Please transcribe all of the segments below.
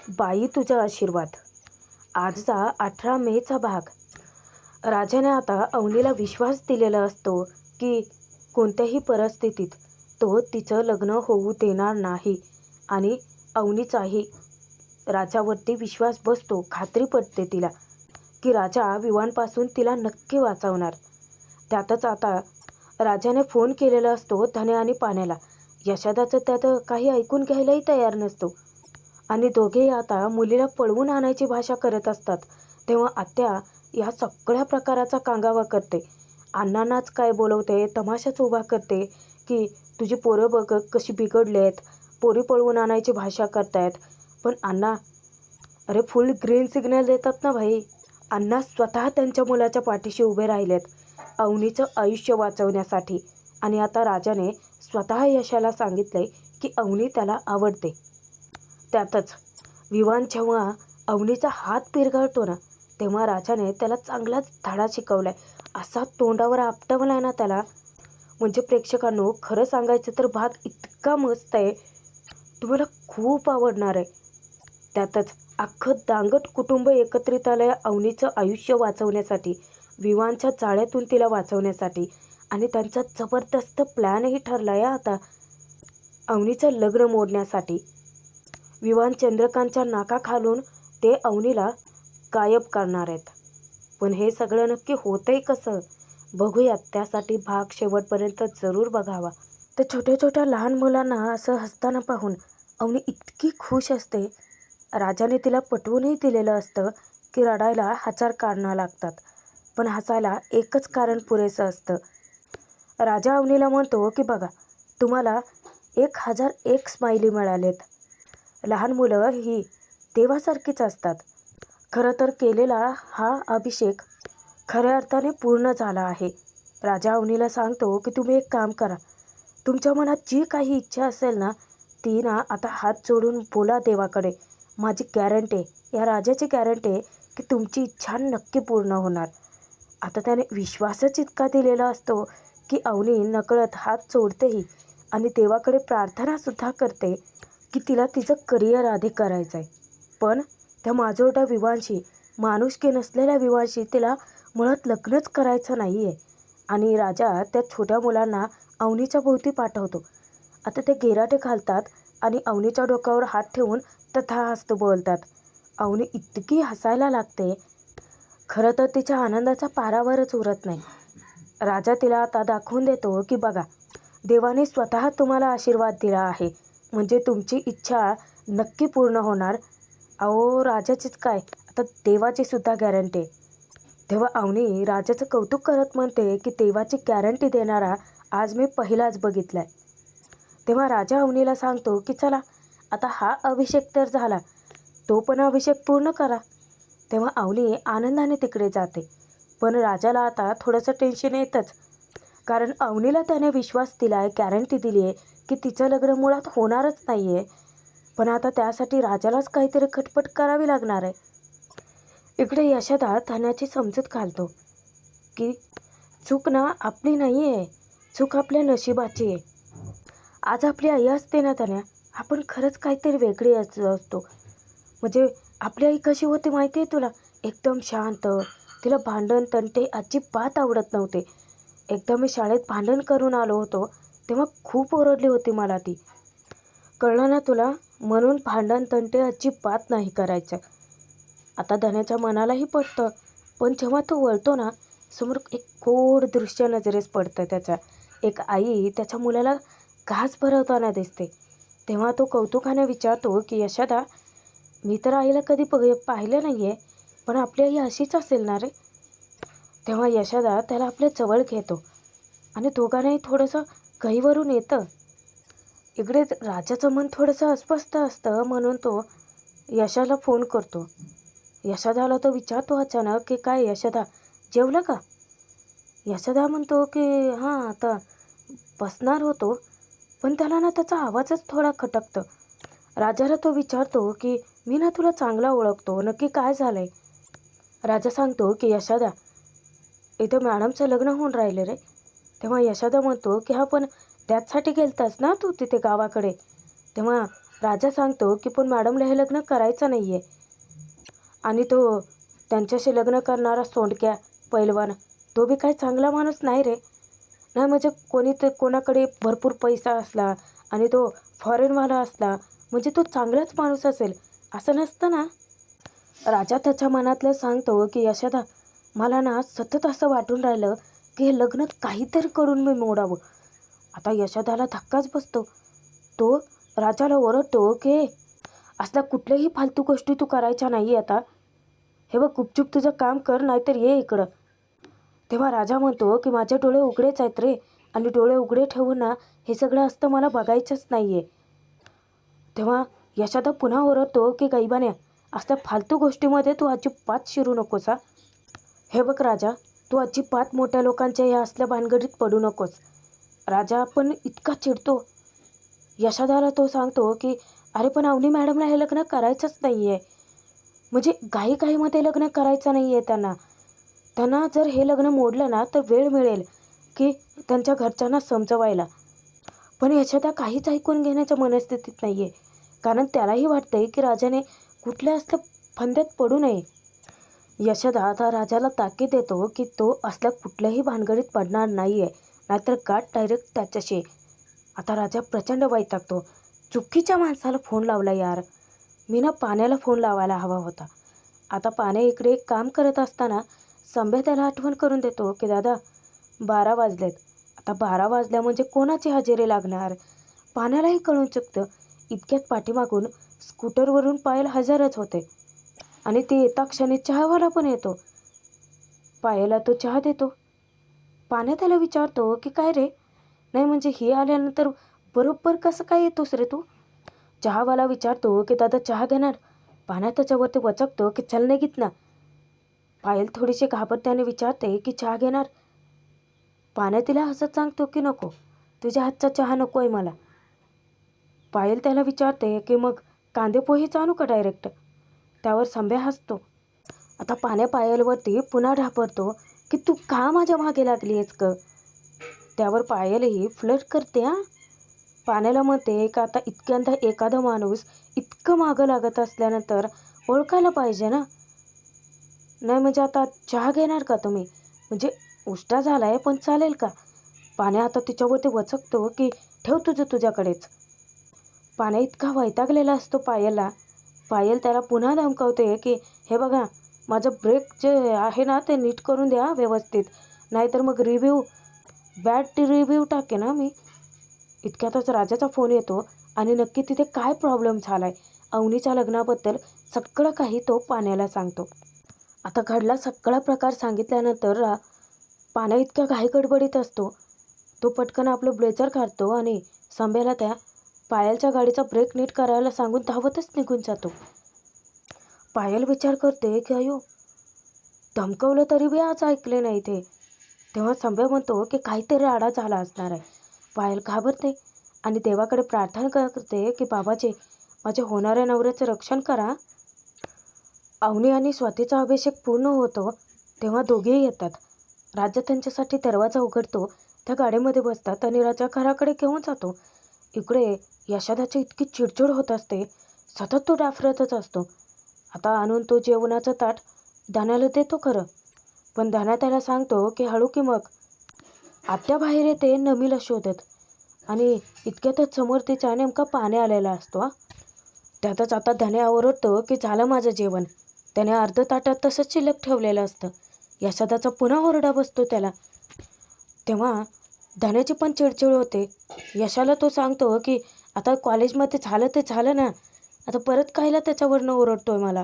बाई तुझा आशीर्वाद. आजचा 18 मेचा भाग. राजाने आता अवनीला विश्वास दिलेला असतो की कोणत्याही परिस्थितीत तो तिचं लग्न होऊ देणार नाही आणि अवनीचाही राजावरती विश्वास बसतो. खात्री पटते तिला की राजा विवांपासून तिला नक्की वाचवणार. त्यातच आता राजाने फोन केलेला असतो धने आणि पाण्याला. यशोदाचं त्यात काही ऐकून घ्यायलाही तयार नसतो आणि दोघेही आता मुलीला पळवून आणायची भाषा करत असतात. तेव्हा आत्या या सगळ्या प्रकाराचा कांगावा करते. अण्णांनाच काय बोलवते, तमाशाच उभा करते की तुझी पोरं बघ कशी बिघडलेत, पोरी पळवून आणायची भाषा करतायत. पण अण्णा अरे फुल ग्रीन सिग्नल देतात ना भाई. अण्णा स्वतः त्यांच्या मुलाच्या पाठीशी उभे राहिलेत अवनीचं आयुष्य वाचवण्यासाठी. आणि आता राजाने स्वतः यशाला सांगितलंय की अवनी त्याला आवडते. त्यातच विवान जेव्हा अवनीचा हात पिरघळतो ना तेव्हा राजाने त्याला चांगलाच धडा शिकवलाय. असा तोंडावर आपटवलाय ना त्याला, म्हणजे प्रेक्षकांनो खरं सांगायचं तर भाग इतका मस्त आहे, तुम्हाला खूप आवडणार आहे. त्यातच अख्खं दांगट कुटुंब एकत्रित आलंय अवनीचं आयुष्य वाचवण्यासाठी, विवांच्या जाळ्यातून तिला वाचवण्यासाठी. आणि त्यांचा जबरदस्त प्लॅनही ठरला आहे आता अवनीचं लग्न मोडण्यासाठी. विवान चंद्रकांतच्या नाकाखालून ते अवनीला गायब करणार आहेत. पण हे सगळं नक्की होतंय कसं बघूयात. त्यासाठी भाग शेवटपर्यंत जरूर बघावा. तर छोट्या छोट्या लहान मुलांना असं हसताना पाहून अवनी इतकी खुश असते. राजाने तिला पटवूनही दिलेलं असतं की रडायला 1000 कारणं लागतात, पण हसायला एकच कारण पुरेसं असतं. राजा अवनीला म्हणतो की बघा तुम्हाला 1001 स्माइली मिळालेत. लहान मुलं ही देवासारखीच असतात. खरं तर केलेला हा अभिषेक खऱ्या अर्थाने पूर्ण झाला आहे. राजा अवनीला सांगतो की तुम्ही एक काम करा, तुमच्या मनात जी काही इच्छा असेल ना ती ना आता हात जोडून बोला देवाकडे. माझी गॅरंटी आहे, या राजाची गॅरंटी आहे की तुमची इच्छा नक्की पूर्ण होणार. आता त्याने विश्वासच इतका दिलेला असतो की अवनी नकळत हात जोडतेही आणि देवाकडे प्रार्थनासुद्धा करते की तिला तिचं करिअर आधी करायचं आहे. पण त्या माजोरडा विवांशी, माणुसकी नसलेल्या विवांशी तिला मुळात लग्नच करायचं नाही आहे. आणि राजा त्या छोट्या मुलांना अवनीच्या भोवती पाठवतो. आता ते गेराटे घालतात आणि अवनीच्या डोक्यावर हात ठेवून तथास्तु बोलतात. अवनी इतकी हसायला लागते, खरं तर तिच्या आनंदाचा पारावरच उरत नाही. राजा तिला आता दाखवून देतो की बघा देवाने स्वतः तुम्हाला आशीर्वाद दिला आहे, म्हणजे तुमची इच्छा नक्की पूर्ण होणार. अहो राजाचीच काय, आता देवाची सुद्धा गॅरंटी. तेव्हा अवनी राजाचं कौतुक करत म्हणते की देवाची गॅरंटी देणारा आज मी पहिलाच बघितलाय. तेव्हा राजा अवनीला सांगतो की चला आता हा अभिषेक तर झाला, तो पण अभिषेक पूर्ण करा. तेव्हा अवनी आनंदाने तिकडे जाते. पण राजाला आता थोडंसं टेन्शन येतंच, कारण अवनीला त्याने विश्वास दिला आहे, गॅरंटी दिली आहे की तिचं लग्न मुळात होणारच नाही आहे. पण आता त्यासाठी राजालाच काहीतरी खटपट करावी लागणार आहे. इकडे यशोदा धन्याची समजूत घालतो की चूक ना आपली नाही आहे, चूक आपल्या नशिबाची आहे. आज आपली आई असते ना धन्या, आपण खरंच काहीतरी वेगळी असतो. म्हणजे आपली आई कशी होती माहिती आहे तुला, एकदम शांत. तिला भांडण तंटे अजिबात आवडत नव्हते. एकदा मी शाळेत भांडण करून आलो होतो तेव्हा खूप ओरडली होती मला ती, कळलं ना तुला. म्हणून भांडण तंटे अजिबात नाही करायचं. आता धन्याच्या मनालाही पटतं, पण जेव्हा तो वळतो ना समोर एक गोड दृश्य नजरेस पडतं त्याच्या. एक आई त्याच्या मुलाला घास भरवताना दिसते. तेव्हा तो कौतुकाने विचारतो की यशोदा, मी तर आईला कधी पाहिलं नाही आहे, पण आपली आई अशीच असेल ना रे. तेव्हा यशोदा त्याला आपल्या जवळ घेतो आणि दोघांनाही थोडंसं गहिवरून येतं. इकडे राजाचं मन थोडंसं अस्वस्थ असतं, म्हणून तो यशाला फोन करतो. यशोदाला तो विचारतो अचानक की काय यशोदा, जेवलं का. यशोदा म्हणतो की हां आता बसणार होतो, पण त्याला ना त्याचा आवाजच थोडा खटकतं. राजाला तो विचारतो की मी ना तुला चांगला ओळखतो, नक्की काय झालं आहे. राजा सांगतो की यशोदा, इथं मॅडमचं लग्न होऊन राहिले रे. तेव्हा यशोदा म्हणतो की हा पण त्याचसाठी गेलतास ना तू तिथे गावाकडे. तेव्हा राजा सांगतो की पण मॅडमला हे लग्न करायचं नाही आहे. आणि तो त्यांच्याशी लग्न करणारा सोंडक्या पैलवान तो बी काही चांगला माणूस नाही रे. नाही म्हणजे कोणी ते कोणाकडे भरपूर पैसा असला आणि तो फॉरेनवाला असला म्हणजे तो चांगलाच माणूस असेल असं नसतं ना. राजा त्याच्या मनातलं सांगतो की यशोदा मला ना सतत असं वाटून राहिलं की हे लग्न काहीतरी करून मी मोडावं. आता यशोदाला धक्काच बसतो. तो राजाला ओरडतो की असल्या कुठल्याही फालतू गोष्टी तू करायच्या नाही आता. हे बघ गुपचूप तुझं काम कर नाहीतर ये इकडं. तेव्हा राजा म्हणतो की माझे डोळे उघडेच आहेत रे आणि डोळे उघडे ठेवून ना हे सगळं असतं मला बघायचंच नाही आहे. तेव्हा यशोदा पुन्हा ओरडतो की गैबान्या असल्या फालतू गोष्टीमध्ये तू अजिबात शिरू नकोस हा. हे बघ राजा तू अजिबात मोठ्या लोकांच्या या असल्या भानगडीत पडू नकोस. राजा पण इतका चिडतो. यशोदाला तो सांगतो की अरे पण अवनी मॅडमला हे लग्न करायचंच नाही आहे. म्हणजे घाईघाईमध्ये लग्न करायचं नाही आहे त्यांना. त्यांना जर हे लग्न मोडलं ना तर वेळ मिळेल की त्यांच्या घरच्यांना समजवायला. पण यशोदा काहीच ऐकून घेण्याच्या मनस्थितीत नाही आहे. कारण त्यालाही वाटतंय की राजाने कुठल्या असल्या फंद्यात पडू नये. यशोदा आता राजाला ताकीद देतो की तो असल्या कुठल्याही भानगडीत पडणार नाही आहे. नाहीतर गाठ डायरेक्ट त्याच्याशी. आता राजा प्रचंड वैतागतो. चुकीच्या माणसाला फोन लावला यार. मी ना पाण्याला फोन लावायला हवा होता. आता पाण्या इकडे काम करत असताना संभ्या त्याला आठवण करून देतो की दादा 12 वाजलेत. आता 12 वाजल्या म्हणजे कोणाची हजेरी लागणार. पाण्यालाही कळून चुकतं. इतक्यात पाठीमागून स्कूटरवरून पायल हजरच होते आणि ते येता क्षणी चहावाला पण येतो. पायलला तो चहा देतो. पाण्या त्याला विचारतो की काय रे. नाही म्हणजे ही आल्यानंतर बरोबर कसं काय येतोस रे तू. चहावाला विचारतो की दादा चहा घेणार. पाण्या त्याच्यावरती वचकतो की चल निघित ना. पायल थोडीशी घाबरत्याने विचारते की चहा घेणार. पाण्या तिला हसत सांगतो की नको तुझ्या हातचा चहा नको आहे मला. पायल त्याला विचारते की मग कांदे पोहेच आणू का डायरेक्ट. त्यावर संभ्या हसतो. आता पाण्या पायलवरती पुन्हा ढापरतो की तू का माझ्या मागे लागली आहेस ग. त्यावर पायलही फ्लर्ट करते हां. पाण्याला म्हणते का आता इतक्यांदा एखादा माणूस इतकं मागं लागत असल्यानंतर ओळखायला पाहिजे ना. नाही म्हणजे आता चहा घेणार का तुम्ही. म्हणजे उष्टा झाला आहे पण चालेल का. पाण्या आता तिच्यावरती वचकतो की ठेव तुझं तुझ्याकडेच. पाण्या इतका वैतागलेला असतो पायलला. पायल त्याला पुन्हा धमकावते की हे बघा माझं ब्रेक जे आहे ना ते नीट करून द्या व्यवस्थित. नाहीतर मग बॅड रिव्ह्यू टाके ना मी. इतक्यातच राजाचा फोन येतो आणि नक्की तिथे काय प्रॉब्लेम झाला आहे अवनीच्या लग्नाबद्दल सगळं काही तो पाण्याला सांगतो. आता घडला सगळा प्रकार सांगितल्यानंतर पाण्या इतक्या घाईगडबडीत असतो. तो पटकन आपलं ब्लेझर काढतो आणि संभ्याला त्या पायलच्या गाडीचा ब्रेक नीट करायला सांगून धावतच निघून जातो. पायल विचार करते की अयो धमकवलं तरी बी आज ऐकले नाही ते. तेव्हा संभ्या म्हणतो की काहीतरी राडा झाला असणार आहे. पायल घाबरते आणि देवाकडे प्रार्थना करते की बाबाजी माझ्या होणाऱ्या नवऱ्याचं रक्षण करा. अवनी आणि स्वातीचा अभिषेक पूर्ण होतो तेव्हा दोघेही येतात. राजा त्यांच्यासाठी दरवाजा उघडतो. त्या गाडीमध्ये बसतात आणि राजा घराकडे घेऊन जातो. इकडे यशोदाची इतकी चिडचिड होत असते. सतत तो डाफरतच असतो. आता आणून तो जेवणाचं ताट धान्याला देतो खरं. पण धान्या त्याला सांगतो की हळू की मग. आत्या बाहेर येते नमीला शोधत आणि इतक्यातच समोर तिचा नेमका पाण्या आलेला असतो. त्यातच आता धन्या ओरडतो की झालं माझं जेवण. त्याने अर्ध ताटात तसंच शिल्लक ठेवलेलं असतं. यशोदाचा पुन्हा ओरडा बसतो त्याला. तेव्हा धन्याची पण चिडचिड होते. यशाला तो सांगतो की आता कॉलेजमध्ये झालं ते झालं ना. आता परत कायला त्याच्यावरनं ओरडतोय मला.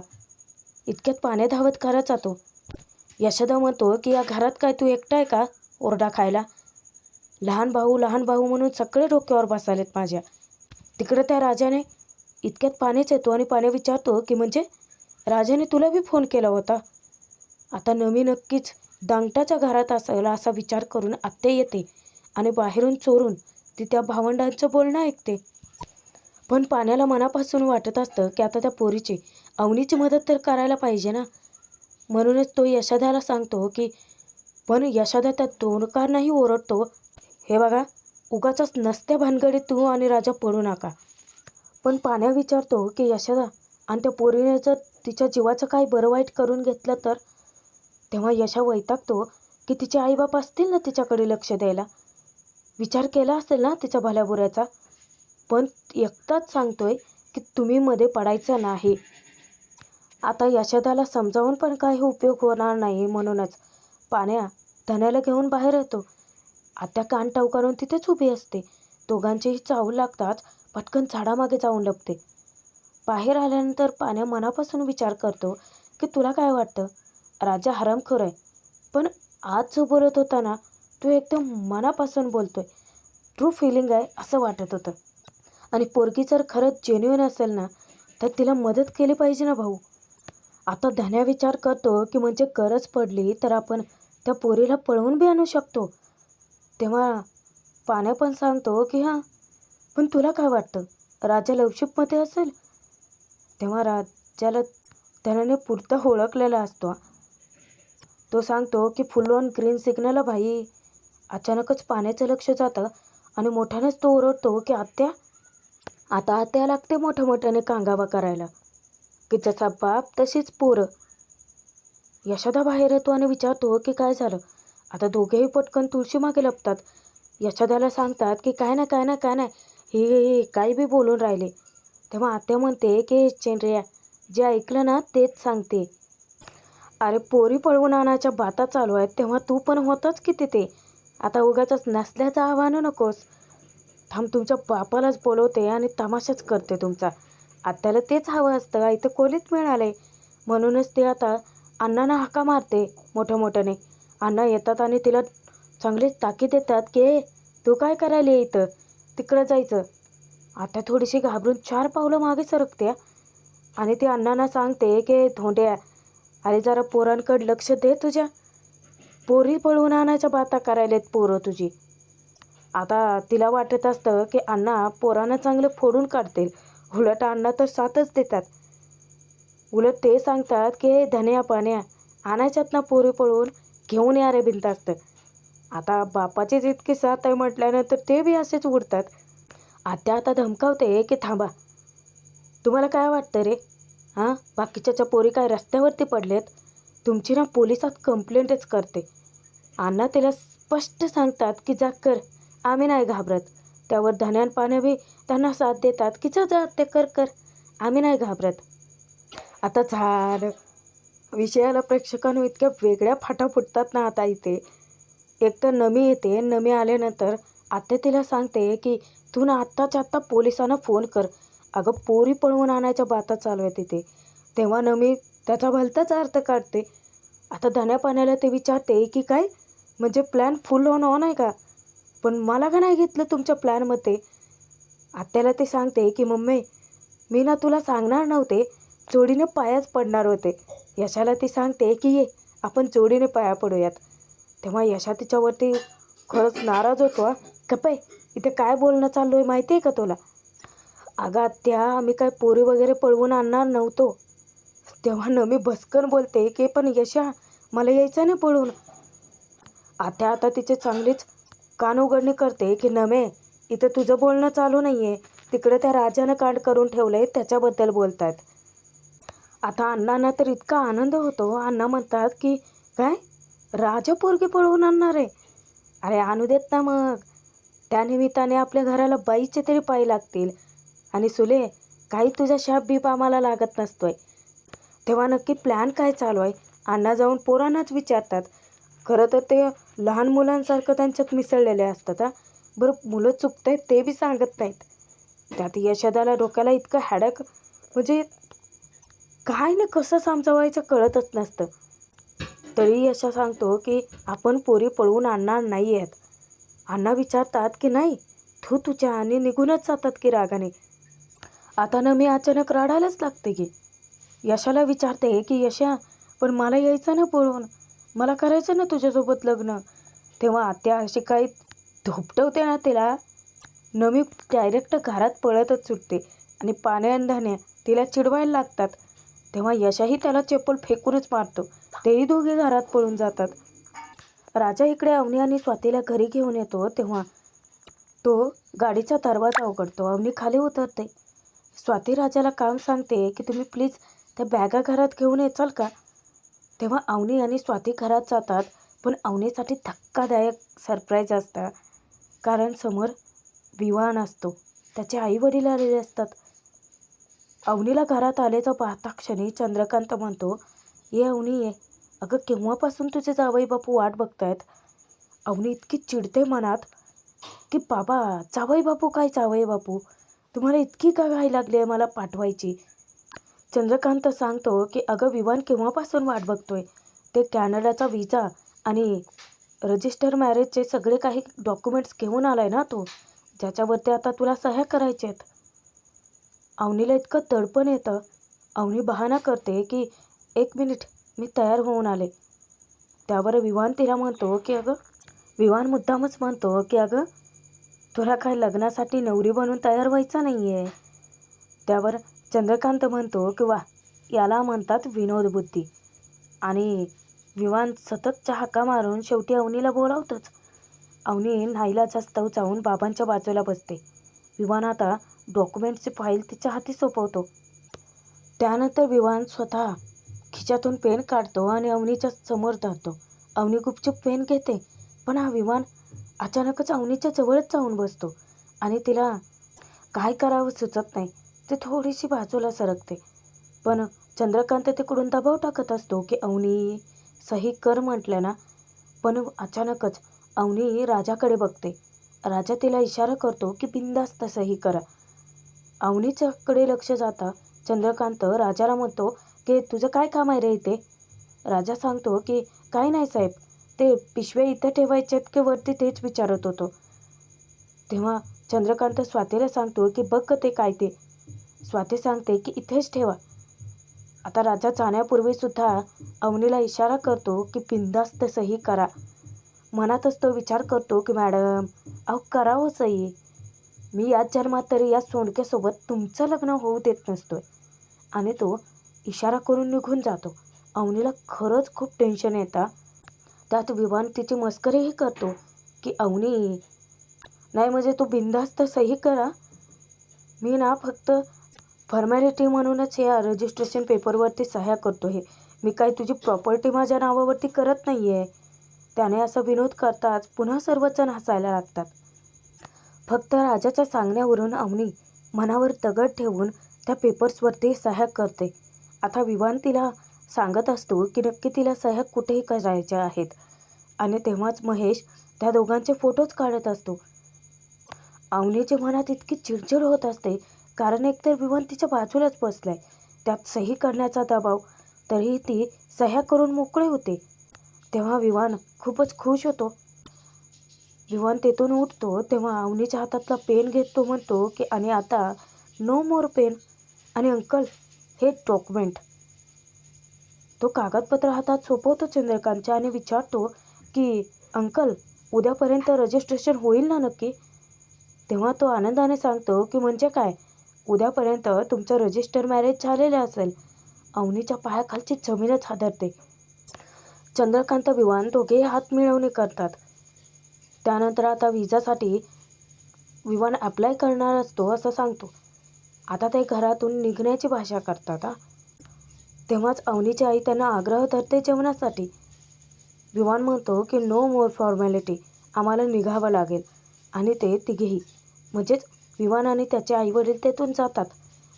इतक्यात पाण्या धावत घरात जातो. यशोदा म्हणतो की या घरात काय तू एकटा आहे का ओरडा खायला. लहान भाऊ म्हणून सगळे डोक्यावर बसालेत माझ्या. तिकडं त्या राजाने इतक्यात पाण्याच येतो आणि पाण्या विचारतो की म्हणजे राजाने तुला बी फोन केला होता. आता नमी नक्कीच दांगटाच्या घरात असेल असा विचार करून आत्या येते आणि बाहेरून चोरून ती त्या भावंडांचं बोलणं ऐकते. पण पाण्याला मनापासून वाटत असतं की आता त्या पोरीची अवनीची मदत तर करायला पाहिजे ना. म्हणूनच तो यशोदाला सांगतो की पण यशोदा त्या दोनकारांनाही ओरडतो हे बघा उगाचच नसत्या भानगडीत तू आणि राजा पडू नका. पण पाण्या विचारतो की यशोदा आणि त्या पोरीने जर तिच्या जीवाचं काही बरं वाईट करून घेतलं तर. तेव्हा यशा वैतागतो की तिचे आईबाप असतील ना तिच्याकडे लक्ष द्यायला, विचार केला असेल ना तिच्या भल्याबुऱ्याचा. पण एकटाच सांगतोय की तुम्ही मध्ये पडायचं नाही. आता यशोदाला समजावून पण काही उपयोग होणार नाही, म्हणूनच पाण्या धन्याला घेऊन बाहेर येतो. आत्या कान टवकारून तिथेच उभी असते. दोघांचेही चावू लागताच पटकन झाडामागे जाऊन लपते. बाहेर आल्यानंतर पाण्या मनापासून विचार करतो की तुला काय वाटतं, राजा हरामखोर आहे, पण आज जो बोलत होता ना तो एकदम मनापासून बोलतोय, ट्रू फिलिंग आहे असं वाटत होतं. आणि पोरगी जर खरंच जेन्युइन असेल ना तर तिला मदत केली पाहिजे ना भाऊ. आता धन्या विचार करतो की म्हणजे गरज पडली तर आपण त्या पोरीला पळवून बी आणू शकतो. तेव्हा पाण्या पण सांगतो की हां, पण तुला काय वाटतं, राजा लवशिपमध्ये असेल. तेव्हा राजाला त्याने पुरता ओळखलेला असतो. तो सांगतो की फुल ऑन ग्रीन सिग्नल भाई. अचानकच पाण्याचं लक्ष जातं आणि मोठ्यानेच तो ओरडतो की आत्या. आता आत्या लागते मोठ्या मोठ्याने कांगावा करायला की जसा बाप तशीच पोरं. यशोदा बाहेर येतो आणि विचारतो की काय झालं. आता दोघेही पटकन तुळशी मागे लपतात. यशोदाला सांगतात की काय नाही काय नाही काय नाही, ही काही बी बोलून राहिले. तेव्हा आत्या म्हणते की चेंड्रिया, जे ऐकलं ना तेच सांगते. अरे पोरी पळवून आणायच्या बाता चालू आहेत तेव्हा तू पण होतच की तिथे. आता उगाचच नसल्याचं आव्हानू नकोस. थांब, तुमच्या बापालाच बोलवते आणि तमाशाच करते तुमचा. आत्याला तेच हवं असतं, इथं कोलीत मिळाले म्हणूनच ते आता अण्णांना हाका मारते मोठ्या मोठ्याने. अण्णा येतात आणि तिला चांगलीच ताकीद देतात की तू काय करायला इथं, तिकडं जायचं. आता थोडीशी घाबरून 4 पावलं मागे सरकते आणि ती अण्णांना सांगते की धोंड्या, अरे जरा पोरांकडे लक्ष दे तुझ्या. पोरी पळवून आणायच्या बाता करायलेत पोरं तुझी. आता तिला वाटत असतं की अण्णा पोरांना चांगलं फोडून काढतील. उलट अण्णा तर साथच देतात. उलट ते सांगतात की धन्या पाण्या आणायच्यात ना पोरी पळवून, घेऊन या रे बिनधास्त. आता बापाचीच इतकी साथ आहे म्हटल्यानंतर ते बी असेच उडतात. आत्या आता धमकावते की थांबा, तुम्हाला काय वाटतं रे, हां बाकीच्याच्या पोरी काय रस्त्यावरती पडलेत, तुमची ना पोलिसात कंप्लेंटच करते. अण्णा तिला स्पष्ट सांगतात की जा कर, आम्ही नाही घाबरत. त्यावर धन्यान पाण्या बी त्यांना साथ देतात की जा जा ते कर कर, आम्ही नाही घाबरत. आता झालं विषयाला प्रेक्षकांनो इतक्या वेगळ्या फाटा फुटतात ना आता इथे. एक तर नमी येते. नमी आल्यानंतर आत्या तिला सांगते की तू ना आत्ताच्या आत्ता पोलिसांना फोन कर, अगं पोरी पळवून आणायच्या बाता चालू आहे तिथे. तेव्हा नमी त्याचा भलताच अर्थ काढते. आता धन्या पाण्याला ते विचारते की काय म्हणजे प्लॅन फुल ऑन ऑन आहे का, पण मला का नाही घेतलं तुमच्या प्लॅनमध्ये. आत्याला ते सांगते की मम्मी, मी ना तुला सांगणार नव्हते, जोडीने पायाच पडणार होते. यशाला ती सांगते की ये आपण जोडीने पाया पडूयात. तेव्हा यशा तिच्यावरती खरंच नाराज होतो. कपय, इथे काय बोलणं चालू आहे माहिती आहे का तुला. अगं आत्या, आम्ही काय पोरी वगैरे पळवून आणणार नव्हतो. तेव्हा नमी भस्कन बोलते की पण यशा, मला यायचं नाही पळून. आत्या आता तिचे चांगलीच कान उघडणी करते की नमे, इथं तुझं बोलणं चालू नाही आहे, तिकडे त्या राजानं कांड करून ठेवलं आहे त्याच्याबद्दल बोलतात. आता अण्णांना तर इतका आनंद होतो. अण्णा म्हणतात की काय, राजा पोरगी पळवून आणणार आहे, अरे आणू देत ना मग. त्यानिमित्ताने आपल्या घराला बाईचे तरी पाय लागतील. आणि सुले, काही तुझा शाप बीप आम्हाला लागत नसतोय. तेव्हा नक्की प्लॅन काय चालू आहे अण्णा जाऊन पोरांनाच विचारतात. खरं तर ते लहान मुलांसारखं त्यांच्यात मिसळलेले असतात. बरं मुलं चुकत आहेत ते बी सांगत नाहीत. त्यात यशोदाला डोक्याला इतकं हॅडक, म्हणजे काय ना कसं समजावायचं कळतच नसतं. तरी यशा सांगतो की आपण पोरी पळवून आणणार नाही आहेत. अण्णा विचारतात की नाही, तू तुझ्या आणि निघूनच जातात की रागाने. आता ना मी अचानक रडायलाच लागते की यशाला विचारते की यशा, पण मला यायचं ना पळून, मला करायचं ना तुझ्यासोबत लग्न. तेव्हा आत्या अशी काही धोपटवते ना तिला, नमी डायरेक्ट घरात पळतच सुटते आणि पाण्या धान्या तिला चिडवायला लागतात. तेव्हा यशाही त्याला चप्पल फेकूनच मारतो. तेही दोघे घरात पळून जातात. राजा इकडे अवनी आणि स्वातीला घरी घेऊन येतो. तेव्हा तो गाडीचा दरवाजा उघडतो. अवनी खाली उतरते. स्वाती राजाला काम सांगते की तुम्ही प्लीज त्या बॅगा घरात घेऊन येचाल का. तेव्हा अवनी आणि स्वाती घरात जातात. पण अवनीसाठी धक्कादायक सरप्राईज असतं, कारण समोर विवान असतो. त्याचे आई वडील आलेले असतात. अवनीला घरात आल्याचं पाहता क्षणी चंद्रकांत म्हणतो, ये अवनी ये, अगं केव्हापासून तुझे जावई बापू वाट बघतायत. अवनी इतकी चिडते मनात की बाबा, जावई बापू काय जावई बापू, तुम्हाला इतकी का घाई लागली आहे मला पाठवायची. चंद्रकांत सांगतो की अगं विवान केव्हापासून वाट बघतोय. ते कॅनडाचा विजा आणि रजिस्टर मॅरेजचे सगळे काही डॉक्युमेंट्स घेऊन आलाय ना तो, ज्याच्यावरती आता तुला सह्या करायच्या आहेत. अवनीला इतकं तडपण येतं. अवनी बहाणा करते की 1 मिनिट मी तयार होऊन आले. त्यावर विवान तिला म्हणतो की अगं, विवान मुद्दामच म्हणतो की अगं तुला काय लग्नासाठी नवरी बनून तयार व्हायचं नाही आहे. त्यावर चंद्रकांत म्हणतो की वा, याला म्हणतात विनोद बुद्धी. आणि विवान सततच्या हाका मारून शेवटी अवनीला बोलावतोच. अवनी नाईलाजास्तव जाऊन बाबांच्या बाजूला बसते. विवान आता डॉक्युमेंटची फाईल तिच्या हाती सोपवतो. त्यानंतर विवान स्वतः खिच्यातून पेन काढतो आणि अवनीच्या समोर धरतो. अवनी गुपचूप पेन घेते, पण हा विवान अचानकच अवनीच्या जवळच जाऊन बसतो आणि तिला काय करावं सुचत नाही. ती थोडीशी बाजूला सरकते. पण चंद्रकांत तिकडून दबाव टाकत असतो की अवनी सही कर म्हटलं ना. पण अचानकच अवनी राजाकडे बघते. राजा तिला इशारा करतो की बिनधास्त सही करा. अवनीच्याकडे लक्ष जाता चंद्रकांत राजाला म्हणतो की तुझं काय काम आहे रे इथे. राजा सांगतो की काय नाही साहेब, ते पिशव्या इथे ठेवायचे की वरती तेच विचारत होतो. तेव्हा चंद्रकांत स्वातीला सांगतो की बघ ते काय ते. स्वाती सांगते की इथेच ठेवा. आता राजा जाण्यापूर्वीसुद्धा अवनीला इशारा करतो की बिनधास्त सही करा. मनातच तो विचार करतो की मॅडम, अहो करावं सही, मी याच जन्मात तरी या सोंडक्यासोबत तुमचं लग्न होऊ देत नसतोय. आणि तो इशारा करून निघून जातो. अवनीला खरंच खूप टेन्शन येतं. त्यात विवान तिची मस्करीही करतो की अवनी, नाही म्हणजे तू बिनधास्त सही करा, मी ना फक्त फॉर्मॅलिटी म्हणूनच या रजिस्ट्रेशन पेपरवरती सह्या करतो. हे मी काय तुझी प्रॉपर्टी माझ्या नावावरती करत नाही आहे. त्याने असा विनोद करताच पुन्हा सर्वजण हसायला लागतात. फक्त राजाच्या सांगण्यावरून अवनी मनावर दगड ठेवून त्या पेपर्सवरती सह्या करते. आता विवान तिला सांगत असतो की नक्की तिला सह्या कुठेही करायच्या आहेत. आणि तेव्हाच महेश त्या दोघांचे फोटोज काढत असतो. अवनीच्या मनात इतकी चिडचिड होत असते, कारण एकतर विवान तिच्या बाजूलाच बसलाय, त्यात सही करण्याचा दबाव, तरीही ती सह्या करून मोकळे होते. तेव्हा विवान खूपच खुश होतो. विवान तेथून उठतो तेव्हा अवनीच्या हातातला पेन घेत तो म्हणतो की आणि आता नो मोर पेन. आणि अंकल, हे डॉक्युमेंट. तो कागदपत्र हातात सोपवतो चंद्रकांतच्या आणि विचारतो की अंकल, उद्यापर्यंत रजिस्ट्रेशन होईल ना नक्की. तेव्हा तो आनंदाने सांगतो की म्हणजे काय, उद्यापर्यंत तुमचं रजिस्टर मॅरेज झालेलं असेल. अवनीच्या पायाखालची जमीनच हादरते. चंद्रकांत विवान दोघेही हात मिळवणी करतात. त्यानंतर आता विजासाठी विवान अप्लाय करणार असतो असं सांगतो. आता ते घरातून निघण्याची भाषा करतात. तेव्हाच अवनीची आई त्यांना आग्रह धरते जेवणासाठी. विवान म्हणतो की नो मोर फॉर्मॅलिटी, आम्हाला निघावं लागेल. आणि ते तिघेही म्हणजेच विवान आणि त्याचे आईवडील तेथून जातात.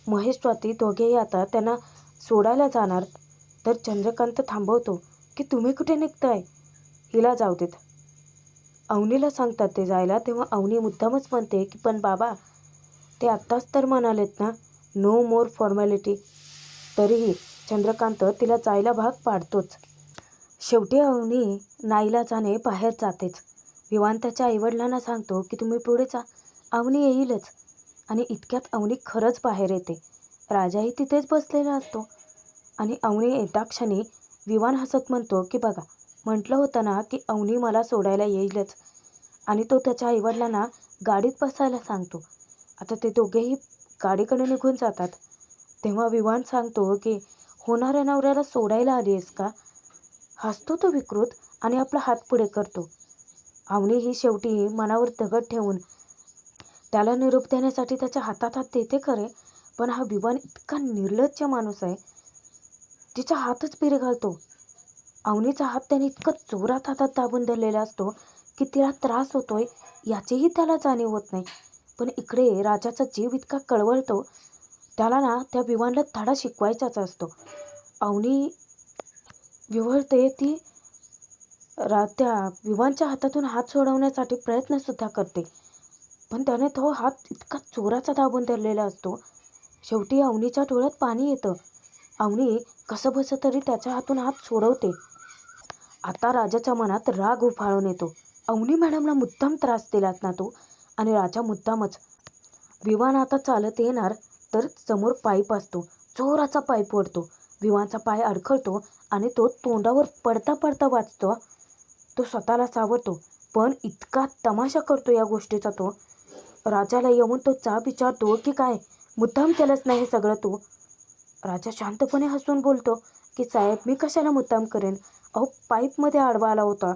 महेश स्वाती दोघेही आता त्यांना सोडायला जाणार, तर चंद्रकांत थांबवतो की तुम्ही कुठे निघताय, हिला जाऊ देत. अवनीला सांगतात ते जायला. तेव्हा अवनी मुद्दामच म्हणते की पण बाबा, ते आत्ताच तर म्हणालेत ना नो मोर फॉर्मॅलिटी. तरीही चंद्रकांत तिला जायला भाग पाडतोच. शेवटी अवनी नाईलाजाने बाहेर जातेच. विवान त्याच्या आईवडिलांना सांगतो की तुम्ही पुढे जा, अवनी येईलच. आणि इतक्यात अवनी खरंच बाहेर येते. राजाही तिथेच बसलेला असतो. आणि अवनी येता क्षणी विवान हसत म्हणतो की बघा, म्हटलं होतं ना की अवनी मला सोडायला येईलच. आणि तो त्याच्या आईवडिलांना गाडीत बसायला सांगतो. आता ते दोघेही गाडीकडे निघून जातात. तेव्हा विवान सांगतो की होणाऱ्या नवऱ्याला सोडायला आली आहेस का. हसतो तो विकृत आणि आपला हात पुढे करतो. अवनी ही शेवटी मनावर दगड ठेवून त्याला निरोप देण्यासाठी त्याच्या हातात हात देते खरे, पण हा विवान इतका निर्लज्ज माणूस आहे, तिचा हातच पिरे घालतो. अवनीचा हात त्याने इतका जोरात हातात दाबून धरलेला असतो की तिला त्रास होतोय याचीही त्याला जाणीव होत नाही. पण इकडे राजाचा जीव इतका कळवळतो, त्याला ना त्या विवानला धडा शिकवायचाच असतो. अवनी विव्हळते, ती त्या विवानच्या हातातून हात सोडवण्यासाठी प्रयत्नसुद्धा करते, पण त्याने तो हात इतका जोराचा दाबून धरलेला असतो. शेवटी अवनीच्या डोळ्यात पाणी येतं. अवनी कसं बसं तरी त्याच्या हातून हात सोडवते. आता राजाच्या मनात राग उफाळून येतो. अवनी मॅडमला मुद्दाम त्रास दिलात ना तू, आणि राजा मुद्दामच. विमान आता चालत येणार तर समोर पाईप असतो, जोराचा पाईप ओढतो. विमानचा पाय अडखळतो आणि तो तोंडावर पडता पडता वाचतो. तो स्वतःला सावरतो, पण इतका तमाशा करतो या गोष्टीचा तो. राजाला येऊन तो जाब विचारतो की काय मुद्दाम केलंच नाही हे सगळं तू. राजा शांतपणे हसून बोलतो की साहेब, मी कशाला मुद्दाम करेन, अहो पाईपमध्ये आडवा आला होता.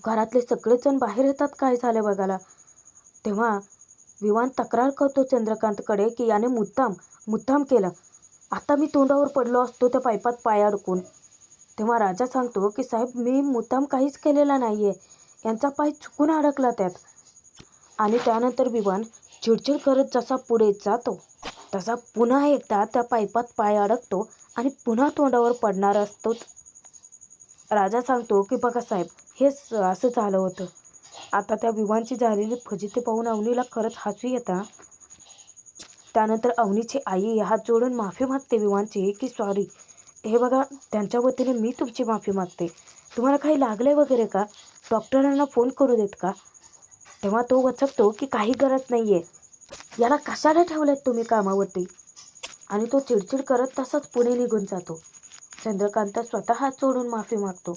घरातले सगळेजण बाहेर येतात काय झालं बघायला. तेव्हा विवान तक्रार करतो चंद्रकांतकडे की याने मुद्दाम केलं. आता मी तोंडावर पडलो असतो त्या पाईपात पाय अडकून. तेव्हा राजा सांगतो की साहेब, मी मुद्दाम काहीच केलेला नाही आहे, यांचा पाय चुकून अडकला त्यात. आणि त्यानंतर विवान चिडचिड करत जसा पुढे जातो तसा पुन्हा एकदा त्या पाईपात पाय अडकतो आणि पुन्हा तोंडावर पडणार असतोच. राजा सांगतो की बघा साहेब, हेच असं झालं होतं. आता त्या विवानची झालेली फजिती पाहून अवनीला खरंच हसू येतं. त्यानंतर अवनीची आई हात जोडून माफी मागते विवानची की सॉरी, हे बघा त्यांच्या वतीने मी तुमची माफी मागते. तुम्हाला काही लागले वगैरे का, डॉक्टरांना फोन करू देत का. तेव्हा तो वचकतो की काही गरज नाही आहे, याला कशाला ठेवलेत तुम्ही कामावरती. आणि तो चिडचिड करत तसाच पुढे निघून जातो. चंद्रकांत स्वतः हात जोडून माफी मागतो.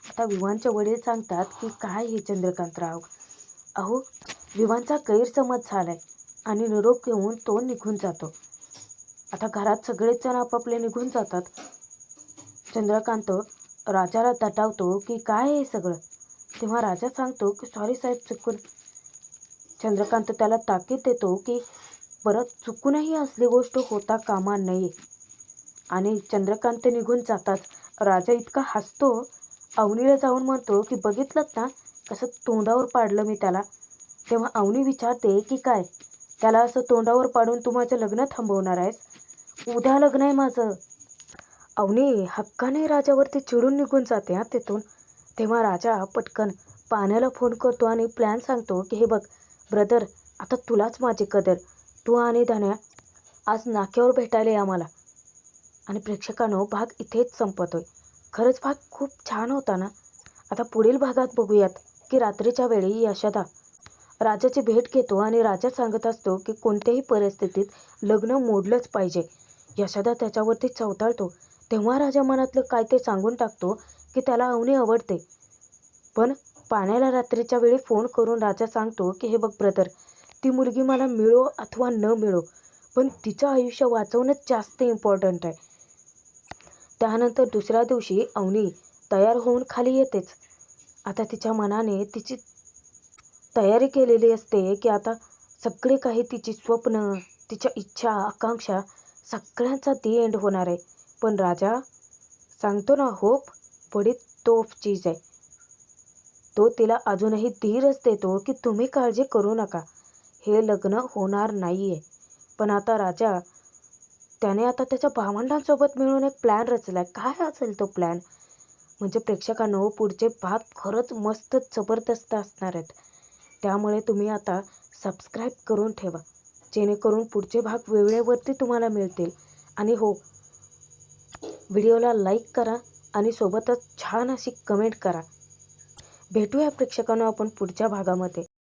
आता विवानचे वडील सांगतात की काय हे चंद्रकांतराव, अहो विवानचा गैरसमज झालाय, आणि निरोप घेऊन तो निघून जातो. आता घरात सगळेच जण आपापले निघून जातात. चंद्रकांत राजाला दटावतो की काय हे सगळं. तेव्हा राजा सांगतो की सॉरी साहेब, चुकून. चंद्रकांत त्याला ताकीद देतो की परत चुकूनही असली गोष्ट होता कामा नये. आणि चंद्रकांत निघून जातात. राजा इतका हसतो, अवनीला जाऊन म्हणतो की बघितलंत ना कसं तोंडावर पाडलं मी त्याला. तेव्हा अवनी विचारते की काय, त्याला असं तोंडावर पाडून तू माझं लग्न थांबवणार आहेस, उद्या लग्न आहे माझं. अवनी हक्काने राजावरती चिडून निघून जाते हा तिथून. तेव्हा राजा पटकन पाण्याला फोन करतो आणि प्लॅन सांगतो की हे बघ ब्रदर, आता तुलाच माझी कदर, तू आणि धान्या आज नाक्यावर भेटायला या मला. आणि प्रेक्षकांनो, भाग इथेच संपतोय. खरंच भाग खूप छान होता ना. आता पुढील भागात बघूयात की रात्रीच्या वेळी यशोदा राजाची भेट घेतो आणि राजा सांगत असतो की कोणत्याही परिस्थितीत लग्न मोडलंच पाहिजे. यशोदा त्याच्यावरती चवताळतो. तेव्हा राजा मनातलं काय ते सांगून टाकतो की त्याला अवनी आवडते. पण पाण्याला रात्रीच्या वेळी फोन करून राजा सांगतो की हे बघ ब्रदर, ती मुलगी मला मिळो अथवा न मिळो, पण तिचं आयुष्य वाचवणंच जास्त इम्पॉर्टंट आहे. त्यानंतर दुसऱ्या दिवशी अवनी तयार होऊन खाली येतेच. आता तिच्या मनाने तिची तयारी केलेली असते की आता सगळे काही तिची स्वप्न, तिच्या इच्छा, आकांक्षा सगळ्यांचा दी एंड होणार आहे. पण राजा सांगतो ना, होप बडी तोफ चीज आहे. तो तिला अजूनही धीरच देतो की तुम्ही काळजी करू नका, हे लग्न होणार नाही आहे. पण आता राजा त्याने आता त्याच्या भावंडांसोबत मिळून एक प्लॅन रचला आहे. काय असेल तो प्लॅन, म्हणजे प्रेक्षकांनो पुढचे भाग खरंच मस्त जबरदस्त असणार आहेत. त्यामुळे तुम्ही आता सबस्क्राईब करून ठेवा, जेणेकरून पुढचे भाग वेळेवरती तुम्हाला मिळतील. आणि हो, व्हिडिओला लाईक करा आणि सोबतच छान अशी कमेंट करा. भेटूया प्रेक्षकांनो आपण पुढच्या भागामध्ये.